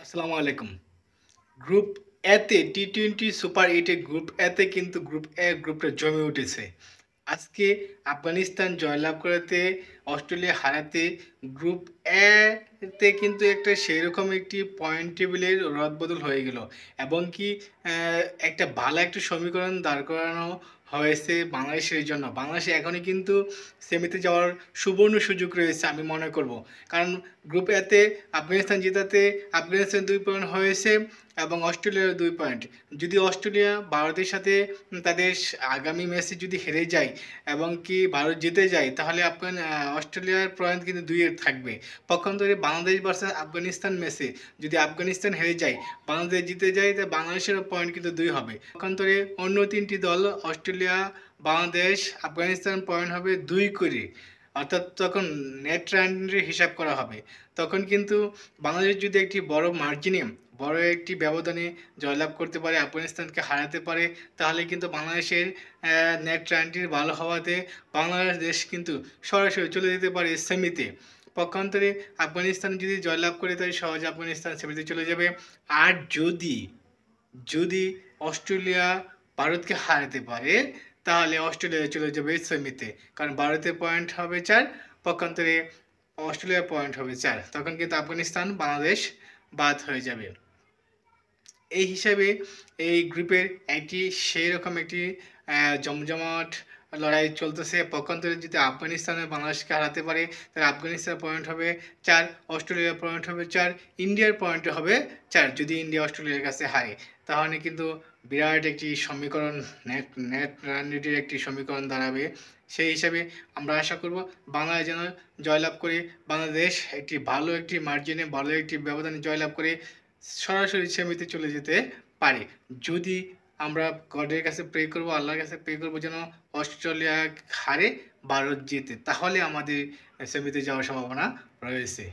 আসসালামু আলাইকুম। গ্রুপ এতে টি-টোয়েন্টি সুপার 8 এর গ্রুপ এতে কিন্তু গ্রুপ এ গ্রুপটা জমে উঠেছে। আজকে আফগানিস্তান জয়লাভ করাতে অস্ট্রেলিয়া হারাতে গ্রুপ এ তে কিন্তু একটা সেইরকম একটি পয়েন্ট টেবিলের রদবদল হয়ে গেল এবং কি একটা ভালো একটা সমীকরণ দাঁড় করানো হয়েছে বাংলাদেশের জন্য। বাংলাদেশে এখনই কিন্তু সেমিতে যাওয়ার সুবর্ণ সুযোগ রয়েছে আমি মনে করব, কারণ গ্রুপ এতে আফগানিস্তান জেতাতে আফগানিস্তান 2 পয়েন্ট হয়েছে এবং অস্ট্রেলিয়ার 2 পয়েন্ট। যদি অস্ট্রেলিয়া ভারতের সাথে তাদের আগামী ম্যাচে যদি হেরে যায় এবং কি ভারত জিতে যায়, তাহলে অস্ট্রেলিয়ার পয়েন্ট কিন্তু 2 থাকবে। পক্ষান্তরে বাংলাদেশ ভার্সেস আফগানিস্তান ম্যাচে যদি আফগানিস্তান হেরে যায়, বাংলাদেশ জিতে যায়, তা বাংলাদেশের পয়েন্ট কিন্তু 2 হবে। পক্ষান্তরে অন্য 3টি দল অস্ট্রেলিয়া, বাংলাদেশ, আফগানিস্তান পয়েন্ট হবে 2 করে, অর্থাৎ তখন নেট রানের হিসাব করা হবে। তখন কিন্তু বাংলাদেশ যদি একটি বড় মার্জিনে, বড় একটি ব্যবধানে জয়লাভ করতে পারে, আফগানিস্তানকে হারাতে পারে, তাহলে কিন্তু বাংলাদেশের নেট রানটির ভালো হওয়াতে বাংলাদেশ কিন্তু সরাসরি চলে যেতে পারে সেমিতে। পক্ষান্তরে আফগানিস্তান যদি জয়লাভ করে, তাহলে সহজে আফগানিস্তান সেমিতে চলে যাবে। আর যদি যদি অস্ট্রেলিয়া ভারতকে হারাতে পারে, তাহলে অস্ট্রেলিয়া চলে যাবে সেমিতে, কারণ ভারতের পয়েন্ট হবে 4, পক্ষান্তরে অস্ট্রেলিয়ার পয়েন্ট হবে 4। তখন কিন্তু আফগানিস্তান, বাংলাদেশ বাদ হয়ে যাবে। এই হিসাবে এই গ্রুপের একটি সেই রকম একটি জমজমাট লড়াই চলতেছে। পক্ষান্তরে যদি আফগানিস্তান বাংলাদেশকে হারাতে পারে, তাহলে আফগানিস্তানের পয়েন্ট হবে 4, অস্ট্রেলিয়ার পয়েন্ট হবে 4, ইন্ডিয়ার পয়েন্ট হবে 4। যদি ইন্ডিয়া অস্ট্রেলিয়ার কাছে হারে, তাহলে কিন্তু বিরাট একটি সমীকরণ, নেট নেট রান রেটের একটি সমীকরণ দাঁড়াবে। সেই হিসাবে আমরা আশা করব বাংলাদেশ যেন জয়লাভ করে, বাংলাদেশ একটি ভালো একটি মার্জিনে, ভালো একটি ব্যবধানে জয়লাভ করে সরাসরি সেমিতে চলে যেতে পারে। যদি আমরা গডের কাছে প্রে করব, আল্লাহর কাছে প্রে করব যেন অস্ট্রেলিয়া হারে, ভারত জেতে, তাহলে আমাদের সেমিতে যাওয়ার সম্ভাবনা রয়েছে।